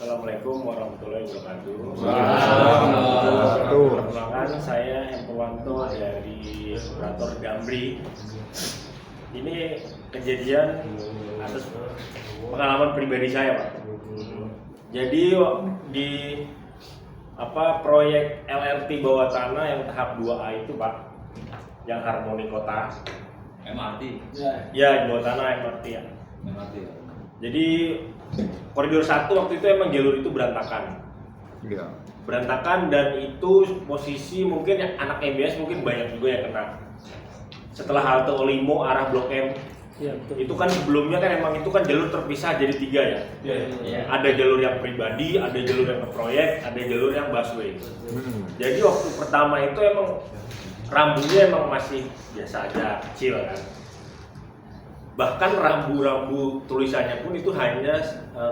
Assalamualaikum warahmatullahi wabarakatuh. Waalaikumsalam. Perkenalkan, saya Empowanto dari operator Gambri. Ini kejadian atas pengalaman pribadi saya, Pak. Jadi di proyek LRT bawah tanah yang tahap 2A itu, Pak, yang Harmoni Kota. MRT. Ya, bawah tanah MRT ya. MRT. Jadi koridor 1 waktu itu emang jalur itu berantakan. Iya. Berantakan dan itu posisi mungkin yang anak MBS mungkin banyak juga yang kena. Setelah halte Olimo arah Blok M, Ya, itu kan sebelumnya kan emang itu kan jalur terpisah jadi 3 ya. Iya. Ada jalur yang pribadi, ada jalur yang ke proyek, ada jalur yang busway. Jadi waktu pertama itu emang rambunya emang masih biasa aja, kecil kan. Bahkan rambu-rambu tulisannya pun itu hanya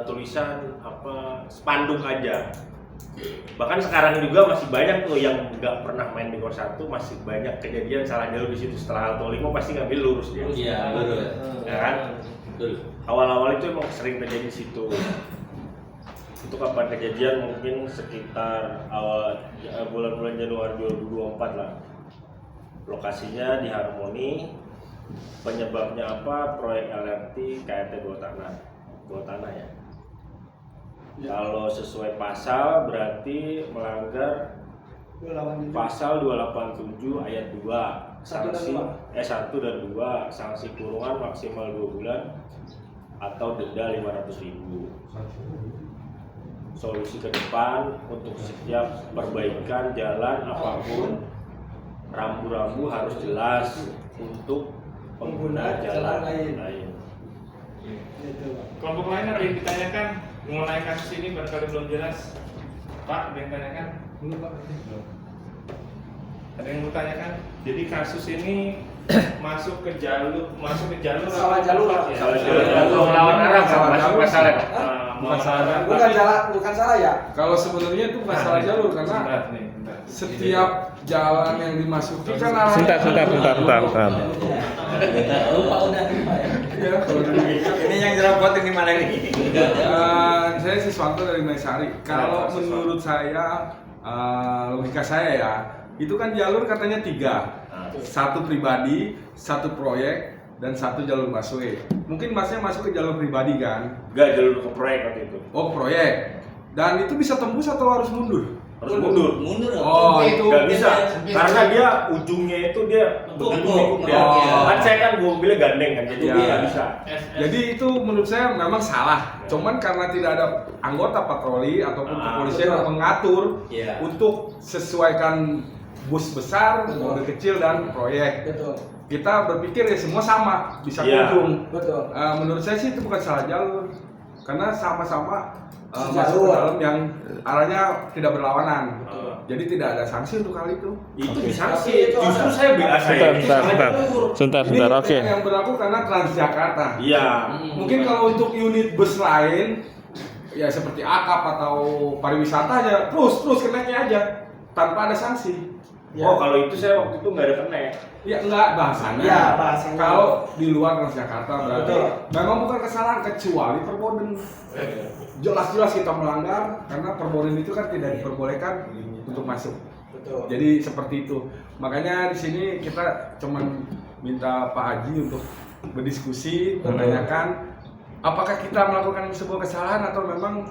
tulisan spanduk aja. Bahkan sekarang juga masih banyak tuh yang nggak pernah main di Kor 1, masih banyak kejadian salah jalur di situ. Setelah halte Olimo pasti ngambil lurus dia. Iya, betul. Ya kan? Betul. Awal-awal itu emang sering terjadi di situ. Itu kapan kejadian mungkin sekitar awal bulan-bulan Januari 2024 lah. Lokasinya di Harmoni. Penyebabnya apa? Proyek LRT KRT bawah tanah ya. Kalau sesuai pasal berarti melanggar pasal 287 ayat 2 sanksi 1 dan 2 sanksi kurungan maksimal 2 bulan atau denda 500.000. Solusi ke depan untuk setiap perbaikan jalan apapun, rambu-rambu harus jelas untuk pengguna jalan lain. kelompok lain ada yang ditanyakan mengenai kasus ini barangkali belum jelas. Pak, ada yang tanyakan? Belum, Pak. Ada yang mau tanyakan? Jadi kasus ini masuk ke jalur Salah jalur, Pak. ya? Salah jalur melawan arah, Pak. Masuk masalah, Pak. Bukan salah jalur. Bukan salah ya? Kalau sebenarnya itu bukan salah jalur karena setiap jalan yang dimasuki kan arahnya. Sebentar. Lupa udah. Ya, kalau dari Ini yang jerapot ini mana ini? saya Siswanto dari Maisari. Kalau menurut saya, logika saya ya, itu kan jalur katanya 3, satu pribadi, satu proyek, dan satu jalur busway. Mungkin masnya masuk ke jalur pribadi kan? Enggak, jalur ke proyek waktu itu. Oh, proyek. Dan itu bisa tembus atau harus mundur? Harus mundur. Mundur. Oh, itu Nggak bisa, karena dia ujungnya itu dia begini Tumpuk. dia. Oh. Kan saya kan mobilnya gandeng kan, jadi Iya. dia nggak bisa. Jadi itu menurut saya memang salah. Cuman karena tidak ada anggota patroli ataupun kepolisian yang mengatur Iya. untuk sesuaikan bus besar, mobil kecil dan proyek. Betul. Kita berpikir ya semua sama, bisa Iya. kunjung. Betul. Menurut saya sih itu bukan salah jalur. Karena sama-sama masuk Jalur. ke dalam yang arahnya tidak berlawanan. Betul. Jadi tidak ada sanksi untuk hal itu. Itu Tapi disanksi. itu Justru ada- saya biasa ya. Sebentar, oke. Yang berlaku karena Transjakarta. Iya. Mungkin kalau untuk unit bus lain ya seperti akap atau pariwisata aja terus keneknya aja tanpa ada sanksi. Ya. Oh, kalau itu saya waktu itu nggak ada kenek. Ya enggak bahasanya. Ya, bahasanya. Kalau di luar Transjakarta berarti Betul. memang bukan kesalahan kecuali perboden. Jelas-jelas kita melanggar karena perboden itu kan tidak diperbolehkan untuk masuk. Betul. Jadi seperti itu. Makanya di sini kita cuman minta Pak Haji untuk berdiskusi, menanyakan apakah kita melakukan sebuah kesalahan atau memang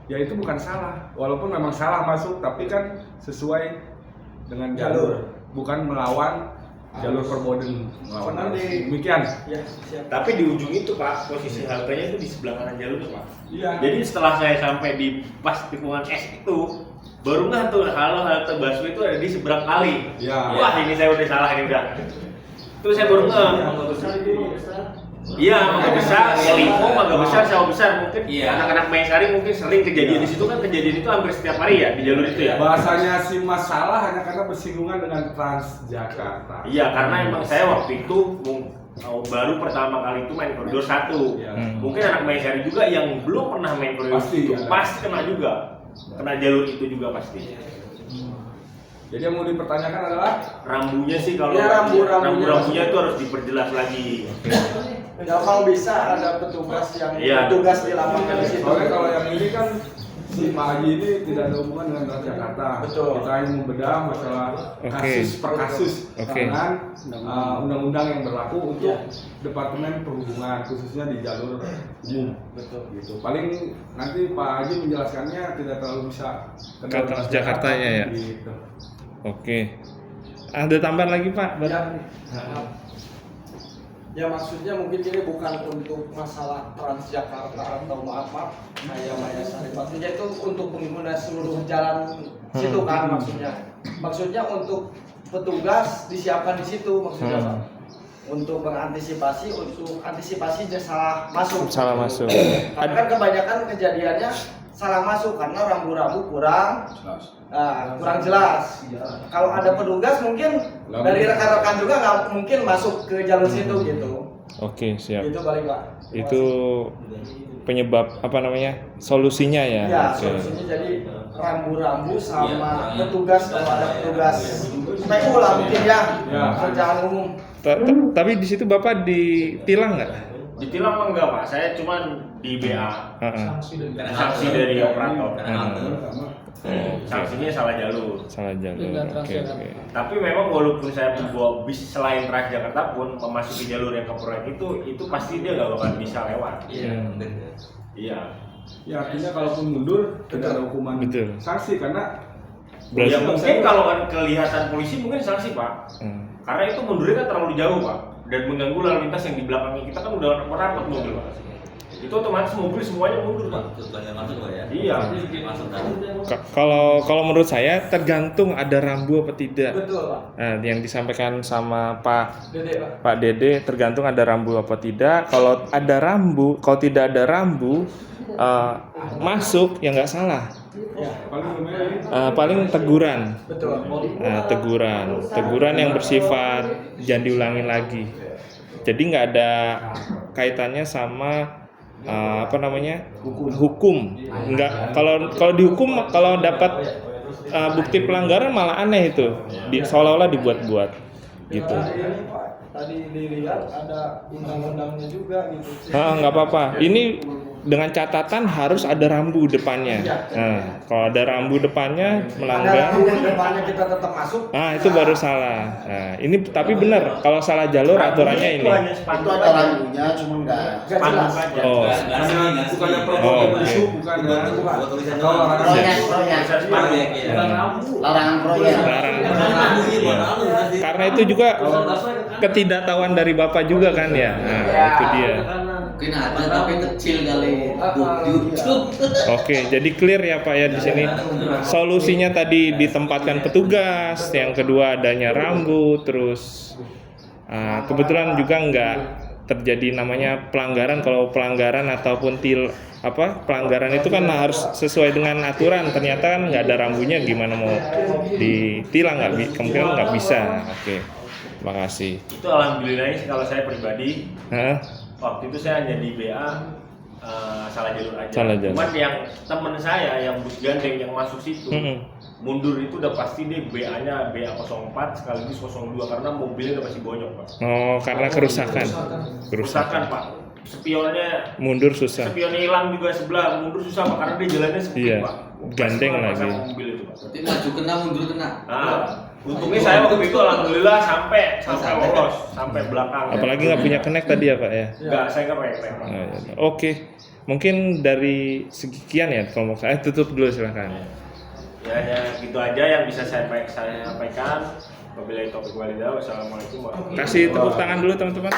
ya itu bukan salah. Walaupun memang salah masuk, tapi kan sesuai dengan jalur, bukan melawan jalur perboden. Cuman di- Demikian. Ya, siap. Tapi di ujung itu, Pak, posisi haltenya itu di sebelah kanan jalur, Pak. Iya. Jadi setelah saya sampai di pas tikungan S itu, baru nggak tuh kalau halte busway itu ada di seberang kali. Iya. Wah, ini saya udah salah ini udah. Terus saya baru nggak. Iya, Mangga Besar, Olimo, Mangga Besar, Sawah Besar mungkin. Iya. Anak-anak Maisari mungkin sering kejadian di situ kan, kejadian itu hampir setiap hari ya di jalur itu ya. Bahasanya si masalah hanya karena bersinggungan dengan Transjakarta. Iya, karena emang saya waktu itu baru pertama kali itu main koridor 1. Iya. Mungkin anak Maisari juga yang belum pernah main koridor Pasti, itu ya. pasti kena juga. Kena jalur itu juga pasti. Jadi yang mau dipertanyakan adalah Rambunya sih kalau Ya, rambu-rambunya itu harus diperjelas lagi. Ya kalau bisa ada petugas yang Iya. bertugas di lapangan di situ. soalnya kalau yang ini kan si Pak Haji ini tidak ada hubungan dengan Transjakarta. Betul. Kita hanya membedah masalah Oke. kasus per kasus Oke. dengan undang-undang yang berlaku untuk Departemen Perhubungan khususnya di jalur umum. Betul. Gitu. Paling nanti Pak Haji menjelaskannya tidak terlalu bisa Ke Transjakartanya ya? Gitu. Oke. Ada tambahan lagi Pak? Ya maksudnya mungkin ini bukan untuk masalah Transjakarta atau maaf Maya Saripati, itu untuk pengguna seluruh jalan situ kan maksudnya. Maksudnya untuk petugas disiapkan di situ maksudnya Pak. Untuk berantisipasi, untuk antisipasi salah masuk. Salah masuk. Karena kan kebanyakan kejadiannya salah masuk karena rambu-rambu kurang jelas. Kalau ada petugas mungkin dari rekan-rekan juga nggak mungkin masuk ke jalur situ gitu. Oke, siap. Itu balik Pak. Itu penyebab apa namanya? Solusinya ya. Ya, Oke. solusinya jadi rambu-rambu sama petugas kalau ada petugas PU lah mungkin ya, kerjaan umum. Tapi di situ Bapak ditilang nggak? Ditilang mah enggak Pak, saya cuma di BA. Heeh. Sanksi dari operator. Oke. Sanksinya salah jalur. Salah jalur. Oke, oke. Tapi memang walaupun saya membawa bis selain Transjakarta pun memasuki jalur yang ke proyek itu pasti dia nggak bakal bisa lewat. Iya. Ya artinya kalaupun mundur tidak ada hukuman Betul. sanksi karena Berarti- Ya mungkin kalau kan kelihatan polisi mungkin sanksi Pak. Karena itu mundurnya kan terlalu jauh Pak dan mengganggu lalu lintas yang di belakangnya kita kan udah merapat mobil Pak. Itu otomatis mobil semuanya mundur Pak. Tujuannya masuk Pak ya. Iya. Masuk kan. Kalau menurut saya tergantung ada rambu apa tidak. Betul Pak. Nah, yang disampaikan sama Dede Pak. Pak Dede tergantung ada rambu apa tidak. Kalau ada rambu, kalau tidak ada rambu masuk ya nggak salah. Ya, paling lumayan Paling teguran. betul. Teguran yang bersifat jangan diulangi lagi. Jadi nggak ada kaitannya sama apa namanya hukum. Nggak, kalau dihukum, kalau dapat bukti pelanggaran malah aneh itu, seolah-olah dibuat-buat gitu. Ini Pak, tadi dilihat ada undang-undangnya juga gitu. Nggak apa-apa. Ini dengan catatan harus ada rambu depannya. Nah, kalau ada rambu depannya Ada melanggar, rambu depannya kita tetap masuk. itu baru salah. Nah, ini tapi benar. Kalau salah jalur aturannya ini. hanya Itu spanduk ada aja. rambunya, cuma nggak. Spanduk aja. Oh, bukannya Oh, protokol oke. isu bukan ya Buat tulisan atau doang. larangan Proyek. Proyek ya. Larangan proyek. larang. Rambunya buat lalu nanti. Karena itu juga ketidaktahuan dari Bapak juga kan ya. Nah, itu dia. Mungkin ada tapi kecil kali. Oke, jadi clear ya Pak ya di sini. Solusinya tadi ditempatkan petugas, yang kedua adanya rambu, terus kebetulan juga nggak terjadi namanya pelanggaran. Kalau pelanggaran ataupun pelanggaran itu kan harus sesuai dengan aturan. Ternyata kan nggak ada rambunya, gimana mau ditilang, kemungkinan nggak bisa. Oke, terima kasih. Itu alhamdulillahnya sih kalau saya pribadi Hah? waktu itu saya hanya di BA salah jalur aja. Salah jalur. Cuman yang temen saya yang bus gandeng yang masuk situ mundur itu udah pasti deh BA-nya BA04 sekaligus 02 karena mobilnya udah pasti bonyok Pak. Oh, karena kerusakan. Kerusakan Pak. Spionnya Mundur susah. spionnya hilang juga sebelah, mundur susah Pak karena dia jalannya sempit Iya, Pak. gandeng Pas lagi. sama mobil itu Pak. Berarti maju kena mundur kena. Nah, untungnya saya waktu itu alhamdulillah sampai lolos sampai belakang. Apalagi nggak punya connect tadi ya Pak ya. Enggak, saya nggak pakai. Oke, mungkin dari sekian ya kelompok saya. Tutup dulu silahkan. Ya gitu aja yang bisa saya sampaikan. Wabillahi taufiq walhidayah. Wassalamualaikum warahmatullahi wabarakatuh. Kasih tepuk tangan dulu teman-teman.